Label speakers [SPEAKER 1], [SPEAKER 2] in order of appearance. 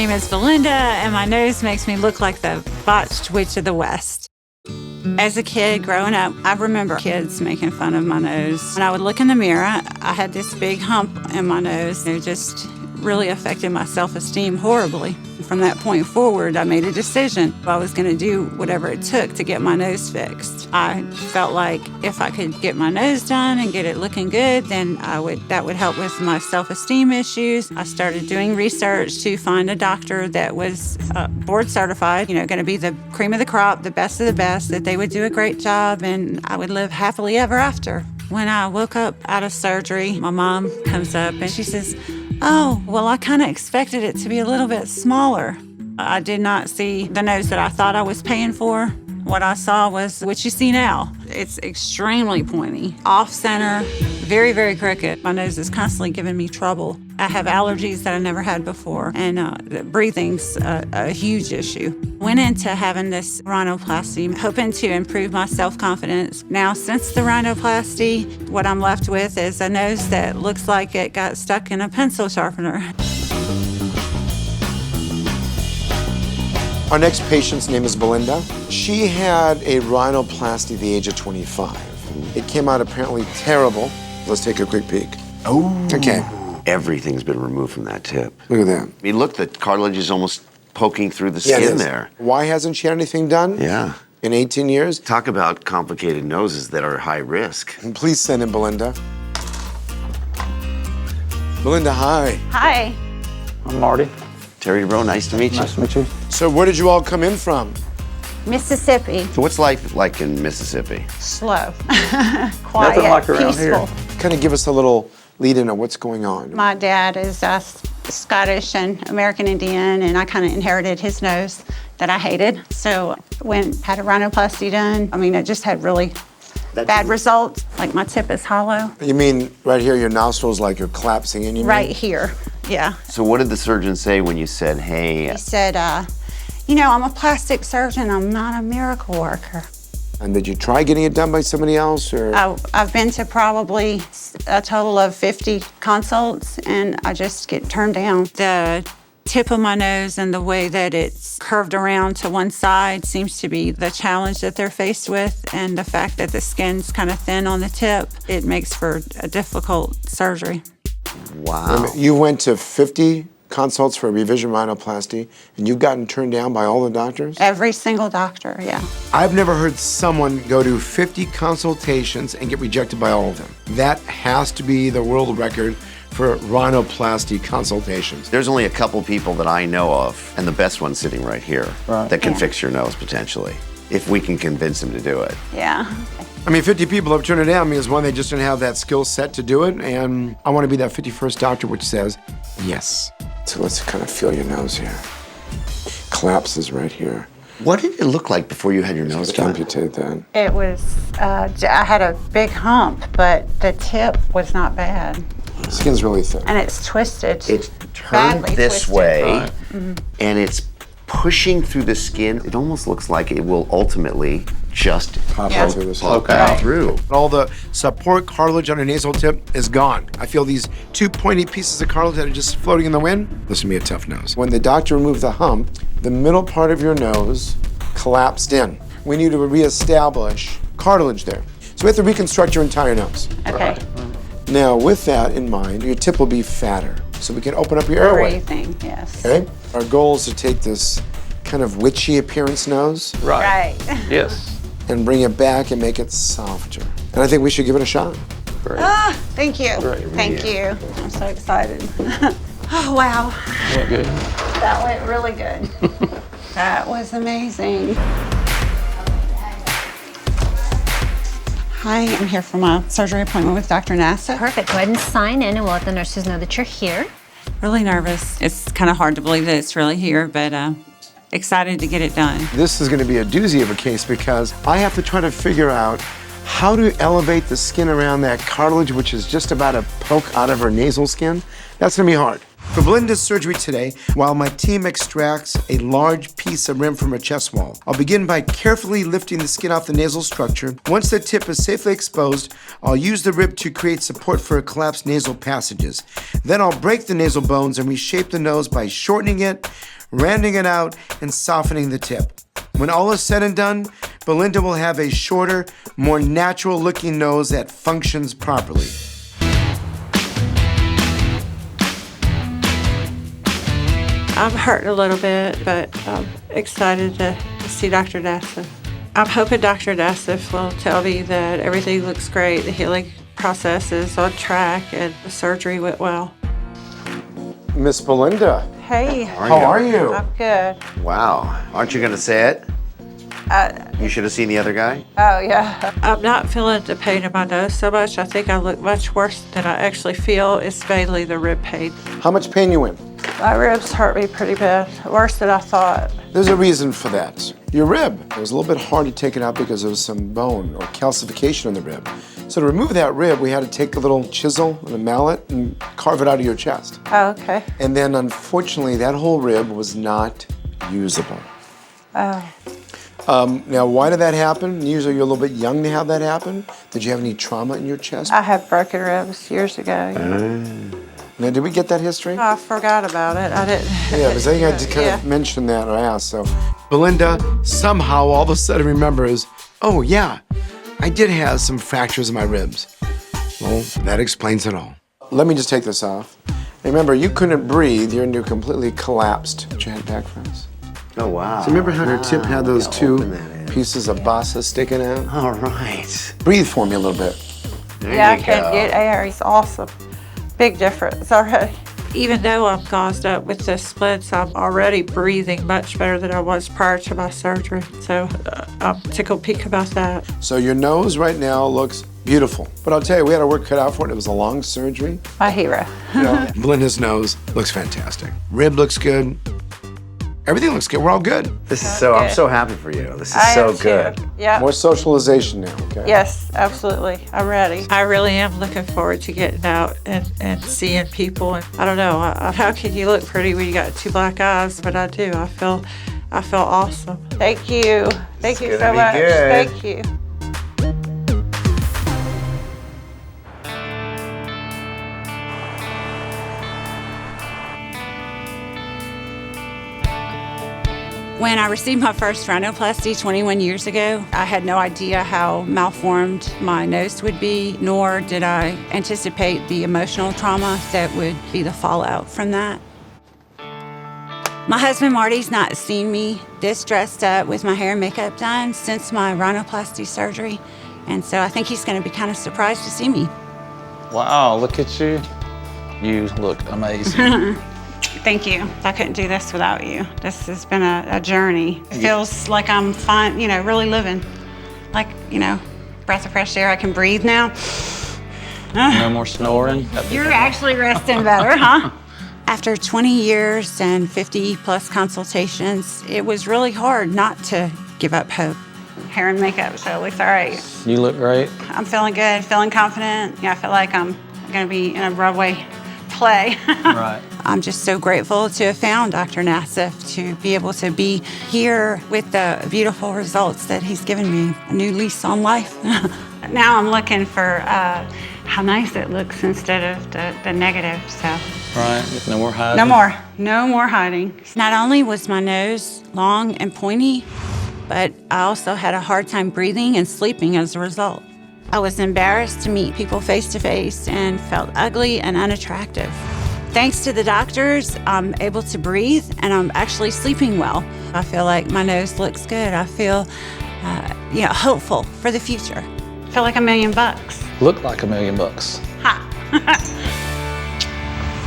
[SPEAKER 1] name is Belinda, and my nose makes me look like the Botched witch of the West. As a kid growing up, I remember kids making fun of my nose. When I would look in the mirror, I had this big hump in my nose. It just really affected my self-esteem horribly. From that point forward, I made a decision. I was going to do whatever it took to get my nose fixed. I felt like if I could get my nose done and get it looking good, then that would help with my self-esteem issues. I started doing research to find a doctor that was board certified, going to be the cream of the crop, the best of the best, that they would do a great job, and I would live happily ever after. When I woke up out of surgery, my mom comes up and she says, "Oh, well, I kind of expected it to be a little bit smaller." I did not see the nose that I thought I was paying for. What I saw was what you see now. It's extremely pointy, off-center, very, very crooked. My nose is constantly giving me trouble. I have allergies that I never had before, and breathing's a huge issue. Went into having this rhinoplasty, hoping to improve my self-confidence. Now, since the rhinoplasty, what I'm left with is a nose that looks like it got stuck in a pencil sharpener.
[SPEAKER 2] Our next patient's name is Belinda. She had a rhinoplasty at the age of 25. It came out apparently terrible. Let's take a quick peek.
[SPEAKER 3] Oh.
[SPEAKER 2] Okay.
[SPEAKER 3] Everything's been removed from that tip.
[SPEAKER 2] Look at that.
[SPEAKER 3] I mean, look, the cartilage is almost poking through the skin there.
[SPEAKER 2] Why hasn't she had anything done?
[SPEAKER 3] Yeah.
[SPEAKER 2] In 18 years?
[SPEAKER 3] Talk about complicated noses that are high risk.
[SPEAKER 2] And please send in Belinda. Belinda, hi.
[SPEAKER 1] Hi.
[SPEAKER 4] I'm Marty.
[SPEAKER 3] Terry Dubrow, nice to meet you.
[SPEAKER 4] Nice to meet you.
[SPEAKER 2] So where did you all come in from?
[SPEAKER 1] Mississippi.
[SPEAKER 3] So what's life like in Mississippi?
[SPEAKER 1] Slow, quiet,
[SPEAKER 4] Nothing like around
[SPEAKER 1] peaceful.
[SPEAKER 4] here.
[SPEAKER 2] Kind of give us a little lead into what's going on.
[SPEAKER 1] My dad is Scottish and American Indian, and I kind of inherited his nose that I hated. So had a rhinoplasty done. I mean, it just had really bad results. Like my tip is hollow.
[SPEAKER 2] You mean right here, your nostrils like you're collapsing in, you mean?
[SPEAKER 1] Right here, yeah.
[SPEAKER 3] So what did the surgeon say when you said, hey?
[SPEAKER 1] He said, I'm a plastic surgeon, I'm not a miracle worker.
[SPEAKER 2] And did you try getting it done by somebody else, or?
[SPEAKER 1] I've been to probably a total of 50 consults, and I just get turned down. The tip of my nose and the way that it's curved around to one side seems to be the challenge that they're faced with, and the fact that the skin's kind of thin on the tip, it makes for a difficult surgery.
[SPEAKER 3] Wow.
[SPEAKER 2] You went to 50 consults for a revision rhinoplasty, and you've gotten turned down by all the doctors?
[SPEAKER 1] Every single doctor, yeah.
[SPEAKER 2] I've never heard someone go to 50 consultations and get rejected by all of them. That has to be the world record for rhinoplasty consultations.
[SPEAKER 3] There's only a couple people that I know of, and the best one's sitting right here, that can fix your nose potentially, if we can convince him to do it.
[SPEAKER 1] Yeah.
[SPEAKER 2] I mean, 50 people have turned it down because, one, they just didn't have that skill set to do it, and I want to be that 51st doctor which says, yes. So let's kind of feel your nose here. Collapses right here.
[SPEAKER 3] What did it look like before you had your nose
[SPEAKER 2] Let's
[SPEAKER 3] done?
[SPEAKER 2] amputate that.
[SPEAKER 1] It was, I had a big hump, but the tip was not bad.
[SPEAKER 2] Skin's really thin.
[SPEAKER 1] And it's twisted.
[SPEAKER 3] It's turned
[SPEAKER 1] badly
[SPEAKER 3] this
[SPEAKER 1] twisted.
[SPEAKER 3] way, and it's pushing through the skin. It almost looks like it will ultimately just
[SPEAKER 2] Pop out through this.
[SPEAKER 3] poke out through.
[SPEAKER 2] All the support cartilage on a nasal tip is gone. I feel these two pointy pieces of cartilage that are just floating in the wind. This will be a tough nose. When the doctor removed the hump, the middle part of your nose collapsed in. We need to reestablish cartilage there. So we have to reconstruct your entire nose.
[SPEAKER 1] Okay.
[SPEAKER 2] Now, with that in mind, your tip will be fatter, so we can open up your airway.
[SPEAKER 1] Breathing, yes.
[SPEAKER 2] Okay? Our goal is to take this kind of witchy appearance nose
[SPEAKER 1] Right.
[SPEAKER 4] Yes.
[SPEAKER 2] and bring it back and make it softer. And I think we should give it a shot.
[SPEAKER 4] Great.
[SPEAKER 1] Thank you.
[SPEAKER 4] Great.
[SPEAKER 1] Thank you. I'm so excited. Oh, wow.
[SPEAKER 4] Went good.
[SPEAKER 1] That went really good. That was amazing. Hi, I'm here for my surgery appointment with Dr. Nassif.
[SPEAKER 5] Perfect. Go ahead and sign in and we'll let the nurses know that you're here.
[SPEAKER 1] Really nervous. It's kind of hard to believe that it's really here, but excited to get it done.
[SPEAKER 2] This is going to be a doozy of a case because I have to try to figure out how to elevate the skin around that cartilage, which is just about to poke out of her nasal skin. That's going to be hard. For Belinda's surgery today, while my team extracts a large piece of rim from her chest wall, I'll begin by carefully lifting the skin off the nasal structure. Once the tip is safely exposed, I'll use the rib to create support for collapsed nasal passages. Then I'll break the nasal bones and reshape the nose by shortening it, rounding it out and softening the tip. When all is said and done, Belinda will have a shorter, more natural-looking nose that functions properly.
[SPEAKER 1] I'm hurt a little bit, but I'm excited to see Dr. Nassif. I'm hoping Dr. Nassif will tell me that everything looks great, the healing process is on track, and the surgery went well.
[SPEAKER 2] Miss Belinda,
[SPEAKER 1] Hey,
[SPEAKER 2] how are you?
[SPEAKER 1] I'm good.
[SPEAKER 3] Wow. Aren't you going to say it? You should have seen the other guy.
[SPEAKER 1] Oh, yeah. I'm not feeling the pain in my nose so much. I think I look much worse than I actually feel. It's mainly the rib pain.
[SPEAKER 2] How much pain you in?
[SPEAKER 1] My ribs hurt me pretty bad, worse than I thought.
[SPEAKER 2] There's a reason for that. Your rib, it was a little bit hard to take it out because there was some bone or calcification in the rib. So to remove that rib, we had to take a little chisel and a mallet and carve it out of your chest.
[SPEAKER 1] Oh, okay.
[SPEAKER 2] And then unfortunately, that whole rib was not usable.
[SPEAKER 1] Oh.
[SPEAKER 2] Now, why did that happen? Usually you're a little bit young to have that happen. Did you have any trauma in your chest?
[SPEAKER 1] I had broken ribs years ago.
[SPEAKER 2] Now, did we get that history?
[SPEAKER 1] I forgot about it. I didn't.
[SPEAKER 2] Yeah, because I think I had to kind of mention that or ask. So Belinda somehow all of a sudden remembers, oh yeah, I did have some fractures in my ribs. Well, that explains it all. Let me just take this off. Remember, you couldn't breathe. You're completely collapsed. Put your head back for us.
[SPEAKER 3] Oh, wow.
[SPEAKER 2] So remember how her tip had those
[SPEAKER 3] Open
[SPEAKER 2] two
[SPEAKER 3] that in.
[SPEAKER 2] pieces of bassa sticking out?
[SPEAKER 3] All right.
[SPEAKER 2] Breathe for me a little bit.
[SPEAKER 3] There
[SPEAKER 1] Yeah, I
[SPEAKER 3] you
[SPEAKER 1] can't
[SPEAKER 3] go.
[SPEAKER 1] get air. It's awesome. Big difference already. Even though I'm gauzed up with the splits, I'm already breathing much better than I was prior to my surgery. So I'm tickled pink about that.
[SPEAKER 2] So your nose right now looks beautiful. But I'll tell you, we had our work cut out for it. It was a long surgery.
[SPEAKER 1] My hero.
[SPEAKER 2] Belinda's nose looks fantastic. Rib looks good. Everything looks good. We're all good.
[SPEAKER 3] This is so, I'm so happy for you. This is so good.
[SPEAKER 1] Yeah.
[SPEAKER 2] More socialization now, okay?
[SPEAKER 1] Yes, absolutely. I'm ready. I really am looking forward to getting out and seeing people. And I don't know, how can you look pretty when you got two black eyes? But I do. I feel awesome. Thank you. Thank you so much.
[SPEAKER 3] good.
[SPEAKER 1] Thank you. When I received my first rhinoplasty 21 years ago, I had no idea how malformed my nose would be, nor did I anticipate the emotional trauma that would be the fallout from that. My husband Marty's not seen me this dressed up with my hair and makeup done since my rhinoplasty surgery, and so I think he's going to be kind of surprised to see me.
[SPEAKER 4] Wow, look at you. You look amazing.
[SPEAKER 1] Thank you. I couldn't do this without you. This has been a journey. It feels like I'm fine, really living. Like, breath of fresh air. I can breathe now.
[SPEAKER 4] No more snoring.
[SPEAKER 1] You're actually resting better, huh? After 20 years and 50 plus consultations, it was really hard not to give up hope. Hair and makeup, so it looks all right.
[SPEAKER 4] You look great.
[SPEAKER 1] I'm feeling good, feeling confident. I feel like I'm gonna be in a Broadway play.
[SPEAKER 4] Right.
[SPEAKER 1] I'm just so grateful to have found Dr. Nassif, to be able to be here with the beautiful results that he's given me, a new lease on life. Now I'm looking for how nice it looks instead of the negative, so.
[SPEAKER 4] Right, no more hiding.
[SPEAKER 1] No more hiding. Not only was my nose long and pointy, but I also had a hard time breathing and sleeping as a result. I was embarrassed to meet people face to face and felt ugly and unattractive. Thanks to the doctors, I'm able to breathe and I'm actually sleeping well. I feel like my nose looks good. I feel hopeful for the future. I feel like $1 million.
[SPEAKER 4] Look like $1 million.
[SPEAKER 1] Ha!